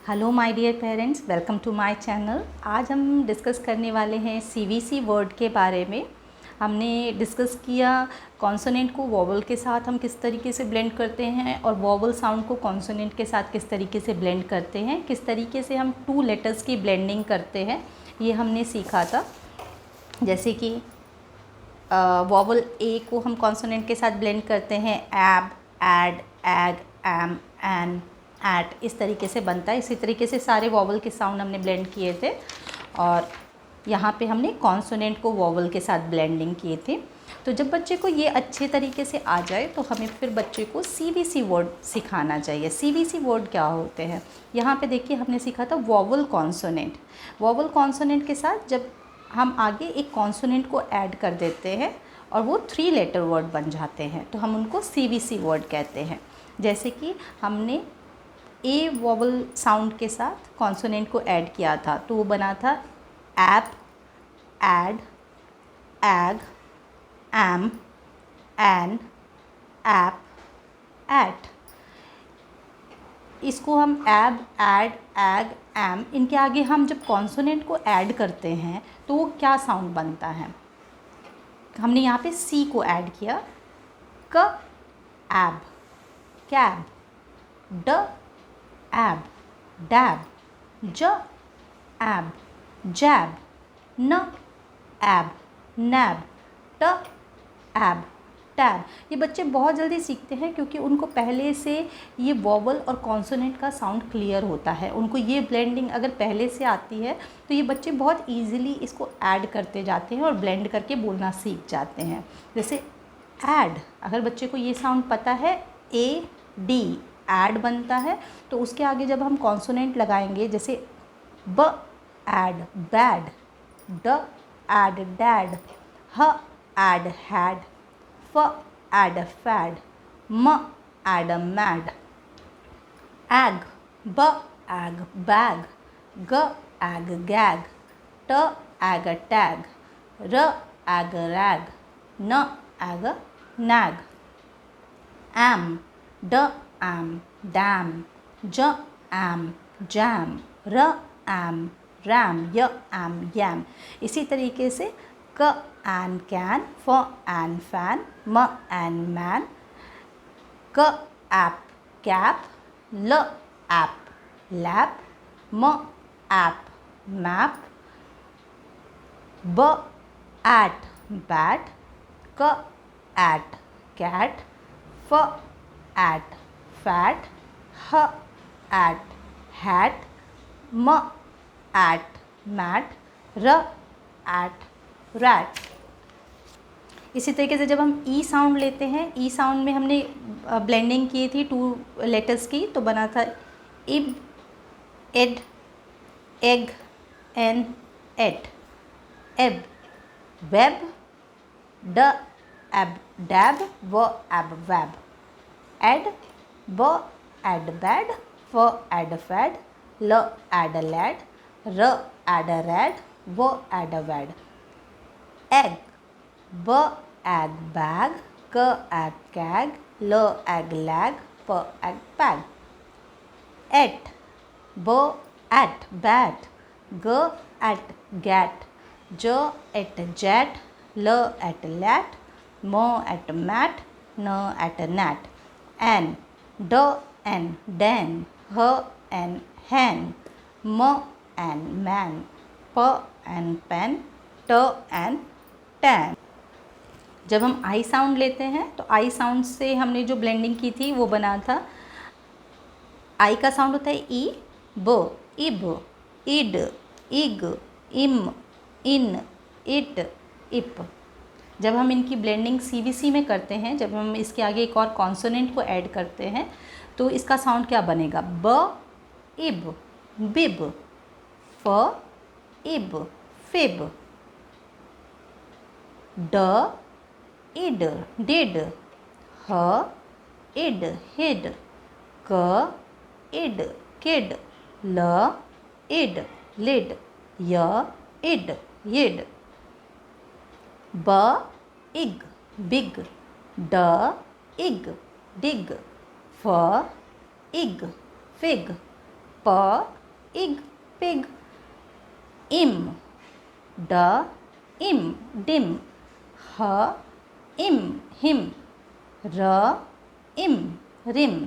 Hello my dear parents, welcome to my channel. आज हम discuss करने वाले हैं सीवीसी वर्ड के बारे में। हमने डिस्कस किया कॉन्सोनेंट को वोवल के साथ हम किस तरीके से ब्लेंड करते हैं और वोवल साउंड को कॉन्सोनेंट के साथ किस तरीके से ब्लेंड करते हैं, किस तरीके से हम 2 लेटर्स की ब्लेंडिंग करते हैं, ये हमने सीखा था। जैसे कि वोवल ए को हम कॉन्सोनेंट के साथ ब्लेंड करते हैं, ab, ad, ag, am, an, at, इस तरीके से बनता है। इसी तरीके से सारे वोवल के साउंड हमने ब्लेंड किए थे और यहाँ पे हमने कॉन्सोनेंट को वोवल के साथ ब्लेंडिंग किए थे। तो जब बच्चे को ये अच्छे तरीके से आ जाए तो हमें फिर बच्चे को सीवीसी वर्ड सिखाना चाहिए। सीवीसी वर्ड क्या होते हैं, यहाँ पे देखिए हमने सीखा था वोवल कॉन्सोनेंट। वोवल कॉन्सोनेंट के साथ जब हम आगे एक कॉन्सोनेंट को ऐड कर देते हैं और वो 3 लेटर वर्ड बन जाते हैं तो हम उनको सीवीसी वर्ड कहते हैं। जैसे कि हमने ए वोवल साउंड के साथ कॉन्सोनेंट को ऐड किया था तो वो बना था ap, ad, ag, am, an, ap, at. इसको हम एब, एड, एग, एम, इनके आगे हम जब कॉन्सोनेंट को ऐड करते हैं तो वो क्या साउंड बनता है। हमने यहाँ पे सी को ऐड किया, क, एब, कैब, ड, एब, डैब, ज, एब, जैब, न, एब, नैब, ट, एब, टैब। ये बच्चे बहुत जल्दी सीखते हैं क्योंकि उनको पहले से ये वोवल और कॉन्सोनेंट का साउंड क्लियर होता है। उनको ये ब्लेंडिंग अगर पहले से आती है तो ये बच्चे बहुत इजीली इसको ऐड करते जाते हैं और ब्लेंड करके बोलना सीख जाते हैं। जैसे ऐड, अगर बच्चे को ये साउंड पता है, ए डी, ऐड बनता है, तो उसके आगे जब हम कॉन्सोनेंट लगाएंगे जैसे ब ऐड बैड, ड ऐड डैड, ह ऐड हैड, फ ऐड फैड, म add mad, egg, b ag bag, ग एग गैग, ट एग टैग, र एग रैग, न एग नैग, एम, ड एम डैम, ज एम जैम, र एम रैम, य एम यैम। इसी तरीके से क एन कैन, फ एन फैन, म एन मैन, क ऐप कैप, ल ऐप लैप, म ऐप मैप, ब ऐट बैट, क ऐट कैट, फ ऐट फैट, ह ऐट हैट, म ऐट मैट, र ऐट रैट। इसी तरीके से जब हम ई साउंड लेते हैं, ई साउंड में हमने ब्लेंडिंग की थी 2 लेटर्स की, तो बना था ib, ad, ag, an, at, ab, web, d ab dab, w ab wab, ad, b ad bad, f ad fad, l ad lad, r ad rad, w ad wad, ag, b ag bag, k ag kag, l ag lag, p ag pag, at, b at bat, g at gat, j at jat, l at lat, m at mat, n at nat, an, d an dan, h N हैन, म N man, प N pen, ट N tan. जब हम I sound लेते हैं तो I sound से हमने जो ब्लेंडिंग की थी वो बना था, आई का साउंड होता है ई, ब, इब, इड, इग, इम, इन, इट, इप। जब हम इनकी ब्लेंडिंग सीवीसी में करते हैं, जब हम इसके आगे एक और कॉन्सोनेंट को ऐड करते हैं तो इसका साउंड क्या बनेगा, ब, इब, बिब, फ, इब, फिब, ड, इड, डिड, ह, इड, हिड, क, इड, किड, ल, इड, लिड, य, इड, यिड, ब, इग, बिग, ड, इग, डिग, फ, इग, फिग, प इग पिग, इम ड इम डिम, ह इम हिम, र इम रिम,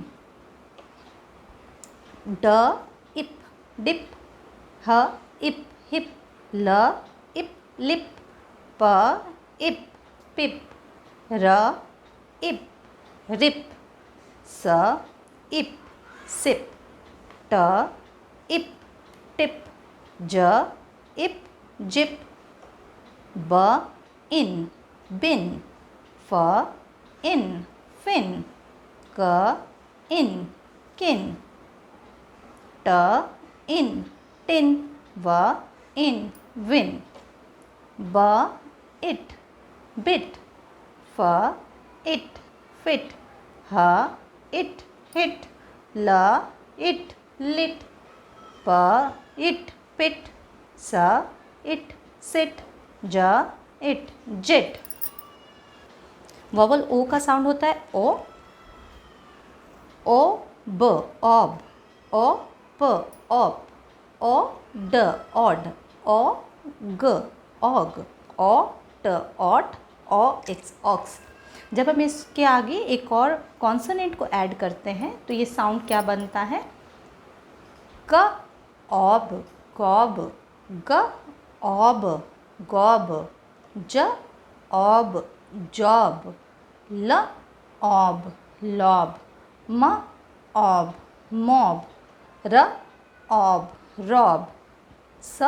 ड इप डिप, ह इप हिप, ल इप लिप, प इप पिप, र इप रिप, स इप सिप, ट इप टिप, ज इप जिप, ब इन बिन, फ इन फिन, क इन किन, ट इन टिन, व इन विन, ब इट बिट, फ इट फिट, ह इट हिट, ल इट लिट, प इट पिट, स इट सिट, ज इट जिट। वोवल ओ का साउंड होता है ओ ब ऑब, ओ प ऑप, ओ ड ऑड, ओ ग ऑग, ओ ट ऑट, ओ एक्स ऑक्स। जब हम इसके आगे एक और कॉन्सोनेंट को ऐड करते हैं तो ये साउंड क्या बनता है? क ऑब कॉब, ग ऑब गॉब, ज ऑब जॉब, ल ऑब लॉब, म ऑब मॉब, र ऑब रॉब, स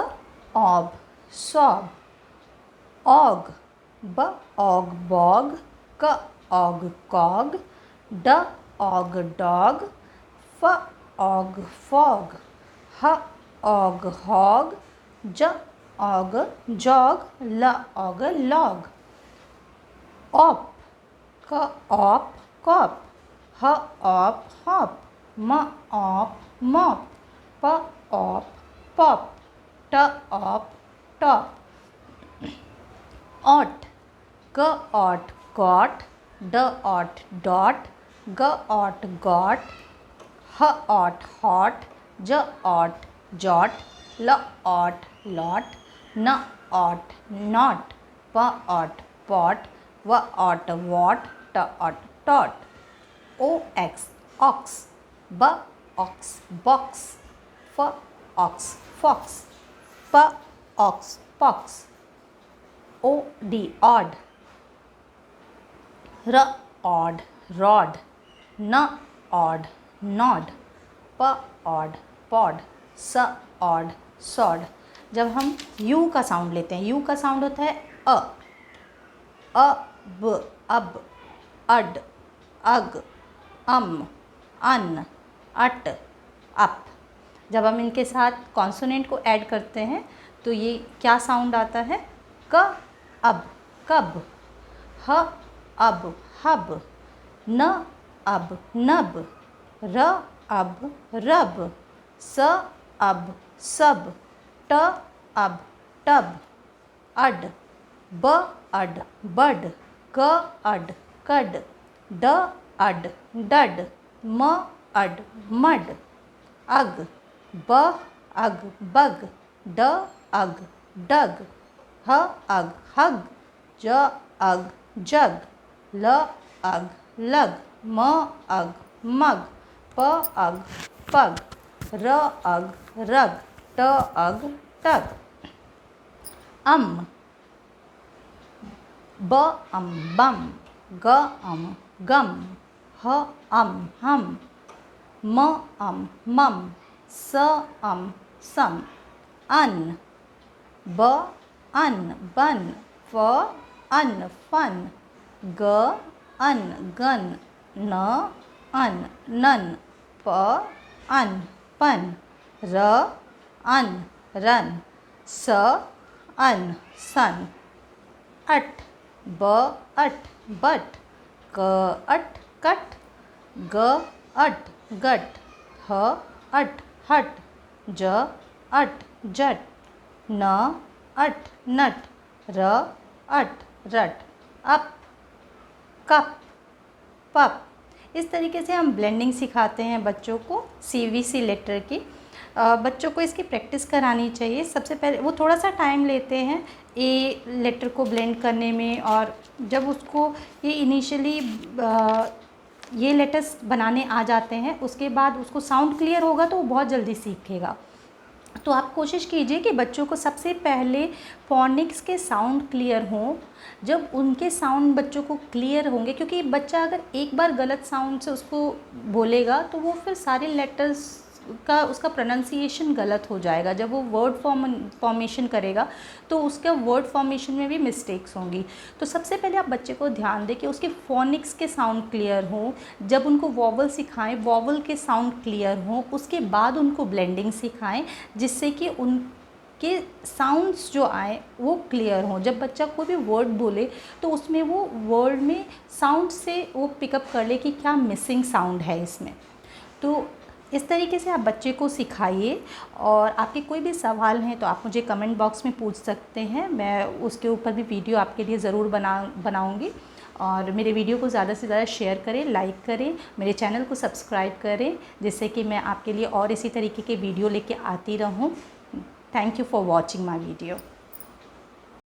ऑब सॉब, ऑग ब ऑग बॉग, क ऑग कॉग, ड ऑग डॉग, फ ऑग फॉग, ह ऑग हॉग, ज ऑग जॉग, ल ऑग लॉग, ऑप क ऑप कॉप, ह ऑप हॉप, म ऑप मॉप, प ऑप पॉप, ट ऑप टॉप, ऑट ग ऑट गॉट, ड ऑट डॉट, ग ऑट गॉट, ह ऑट हॉट, ज ऑट जॉट, ल ऑट लॉट, न ऑट नॉट, प ऑट पॉट, व ought what, t ot tot, O X ox, b ox box, f ox fox, p ox pox, O D od, r od rod, n od nod, p od pod, s od sod. जब हम you का sound लेते हैं, you का sound होता है अ ब अब, अड अग, अम अन, अट अप। जब हम इनके साथ कॉन्सोनेंट को ऐड करते हैं तो ये क्या साउंड आता है? क अब कब, ह अब हब, न अब नब, र अब रब, स अब सब, ट अब टब, अड ब अड बड, क अड कड, ड अड डड, म अड मड, अग ब अग बग, ड अग डग, ह अग हग, ज अग जग, ल अग लग, म अग मग, प अग पग, र अग रग, ट अग टग, अम ब अम बम, ग अम गम, ह अम हम, म अम मम, स अम सम, अन ब अन बन, फ अन फन, ग अन गन, न अन नन, प अन पन, र अन रन, स अन सन, अट ब अट बट, क अट कट, ग अट गट, ह अट हट, ज अट जट, न अट नट, र अट रट, अप कप पप। इस तरीके से हम ब्लेंडिंग सिखाते हैं बच्चों को CVC लेटर की। बच्चों को इसकी प्रैक्टिस करानी चाहिए। सबसे पहले वो थोड़ा सा टाइम लेते हैं ए लेटर को ब्लेंड करने में, और जब उसको ये इनिशियली ये लेटर्स बनाने आ जाते हैं, उसके बाद उसको साउंड क्लियर होगा तो वो बहुत जल्दी सीखेगा। तो आप कोशिश कीजिए कि बच्चों को सबसे पहले फोनिक्स के साउंड क्लियर हों। जब उनके साउंड बच्चों को क्लियर होंगे, क्योंकि बच्चा अगर एक बार गलत साउंड से उसको बोलेगा तो वो फिर सारे लेटर्स का उसका प्रोनाउंसिएशन गलत हो जाएगा। जब वो वर्ड फॉर्मेशन करेगा तो उसका वर्ड फॉर्मेशन में भी मिस्टेक्स होंगी। तो सबसे पहले आप बच्चे को ध्यान दें कि उसके फोनिक्स के साउंड क्लियर हों। जब उनको वॉवल सिखाएं, वॉवल के साउंड क्लियर हों, उसके बाद उनको ब्लेंडिंग सिखाएं, जिससे कि के साउंड्स जो आए वो क्लियर हों। जब बच्चा कोई भी वर्ड बोले तो उसमें वो वर्ड में साउंड से वो पिकअप कर ले कि क्या मिसिंग साउंड है इसमें। तो इस तरीके से आप बच्चे को सिखाइए। और आपके कोई भी सवाल हैं तो आप मुझे कमेंट बॉक्स में पूछ सकते हैं, मैं उसके ऊपर भी वीडियो आपके लिए ज़रूर बनाऊंगी। और मेरे वीडियो को ज़्यादा से ज़्यादा शेयर करें, लाइक करें, मेरे चैनल को सब्सक्राइब करें, जिससे कि मैं आपके लिए और इसी तरीके के वीडियो लेके आती रहूं। Thank you for watching my video.